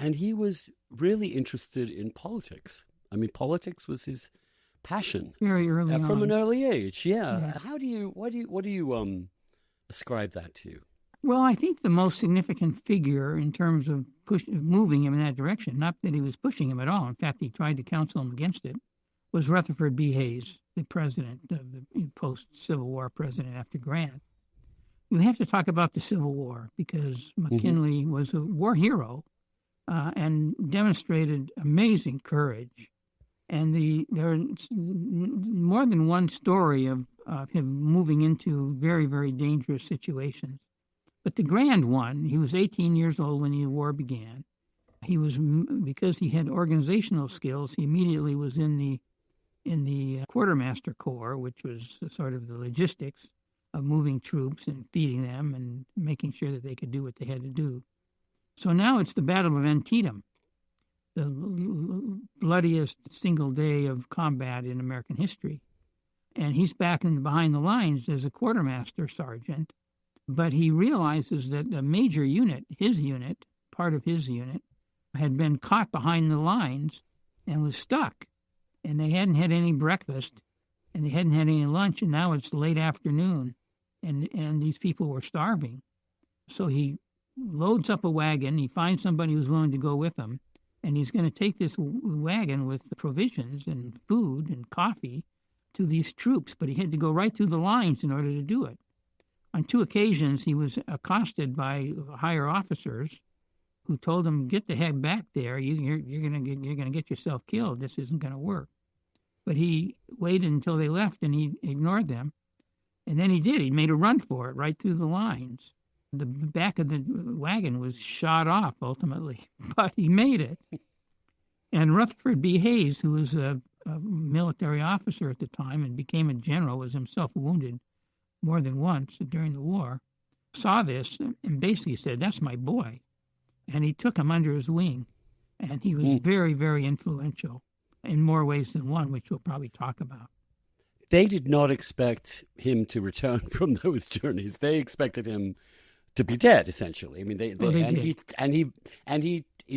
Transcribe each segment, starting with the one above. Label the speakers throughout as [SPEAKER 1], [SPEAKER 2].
[SPEAKER 1] And he was really interested in politics. I mean, politics was his passion.
[SPEAKER 2] Very early
[SPEAKER 1] from
[SPEAKER 2] on.
[SPEAKER 1] an early age. Yeah.
[SPEAKER 2] Yes.
[SPEAKER 1] What do you ascribe that to?
[SPEAKER 2] Well, I think the most significant figure in terms of moving him in that direction, not that he was pushing him at all, in fact, he tried to counsel him against it, was Rutherford B. Hayes, the president of the post-Civil War president after Grant. You have to talk about the Civil War because McKinley was a war hero and demonstrated amazing courage. And there's more than one story of him moving into very, very dangerous situations. But the grand one, he was 18 years old when the war began. He was, because he had organizational skills, he immediately was in the quartermaster corps, which was sort of the logistics of moving troops and feeding them and making sure that they could do what they had to do. So now it's the Battle of Antietam, the bloodiest single day of combat in American history. And he's back behind the lines as a quartermaster sergeant. But he realizes that a major unit, part of his unit, had been caught behind the lines and was stuck. And they hadn't had any breakfast, and they hadn't had any lunch, and now it's late afternoon, and these people were starving. So he loads up a wagon, he finds somebody who's willing to go with him, and he's going to take this wagon with provisions and food and coffee to these troops, but he had to go right through the lines in order to do it. On 2 occasions, he was accosted by higher officers who told him, "Get the heck back there! You're gonna get yourself killed. This isn't gonna work." But he waited until they left, and he ignored them. And then he did. He made a run for it right through the lines. The back of the wagon was shot off ultimately, but he made it. And Rutherford B. Hayes, who was a military officer at the time and became a general, was himself wounded more than once during the war, saw this and basically said, "That's my boy." And he took him under his wing. And he was very, very influential in more ways than one, which we'll probably talk about.
[SPEAKER 1] They did not expect him to return from those journeys. They expected him to be dead, essentially. I mean, he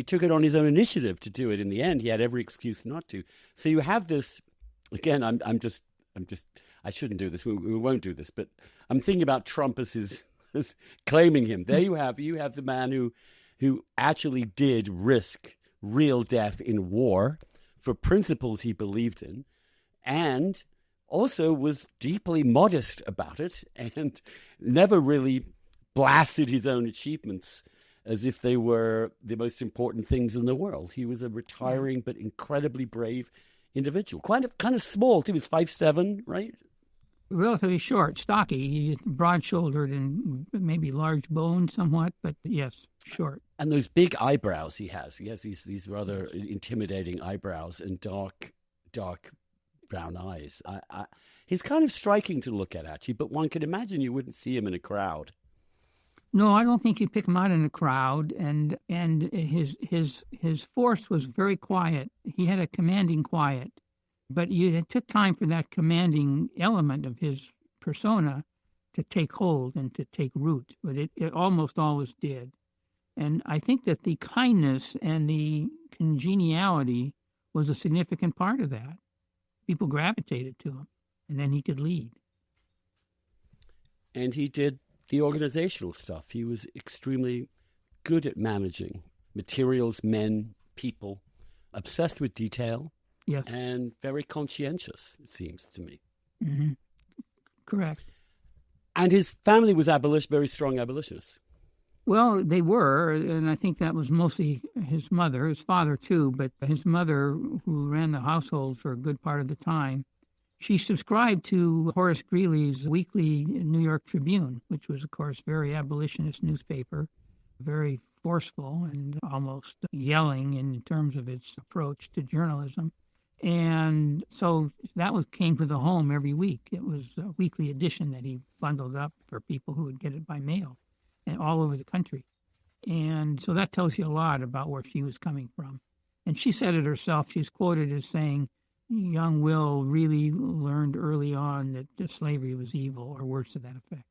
[SPEAKER 1] took it on his own initiative to do it. In the end, he had every excuse not to. So you have this, again, I shouldn't do this. We won't do this. But I'm thinking about Trump as claiming him. There you have the man who actually did risk real death in war for principles he believed in, and also was deeply modest about it and never really blasted his own achievements as if they were the most important things in the world. He was a retiring but incredibly brave individual. Kind of small. He was 5'7", right?
[SPEAKER 2] Relatively short, stocky, broad-shouldered and maybe large boned somewhat, but yes, short.
[SPEAKER 1] And those big eyebrows he has. He has these rather intimidating eyebrows and dark brown eyes. He's kind of striking to look at, actually, but one can imagine you wouldn't see him in a crowd.
[SPEAKER 2] No, I don't think you'd pick him out in a crowd, and his force was very quiet. He had a commanding quiet. But it took time for that commanding element of his persona to take hold and to take root. But it almost always did. And I think that the kindness and the congeniality was a significant part of that. People gravitated to him, and then he could lead.
[SPEAKER 1] And he did the organizational stuff. He was extremely good at managing materials, men, people, obsessed with detail.
[SPEAKER 2] Yes.
[SPEAKER 1] And very conscientious, it seems to me.
[SPEAKER 2] Mm-hmm. Correct.
[SPEAKER 1] And his family was very strong abolitionists.
[SPEAKER 2] Well, they were, and I think that was mostly his mother, his father too, but his mother, who ran the household for a good part of the time, she subscribed to Horace Greeley's weekly New York Tribune, which was, of course, very abolitionist newspaper, very forceful and almost yelling in terms of its approach to journalism. And so that came to the home every week. It was a weekly edition that he bundled up for people who would get it by mail and all over the country. And so that tells you a lot about where she was coming from. And she said it herself. She's quoted as saying, young Will really learned early on that slavery was evil, or words to that effect.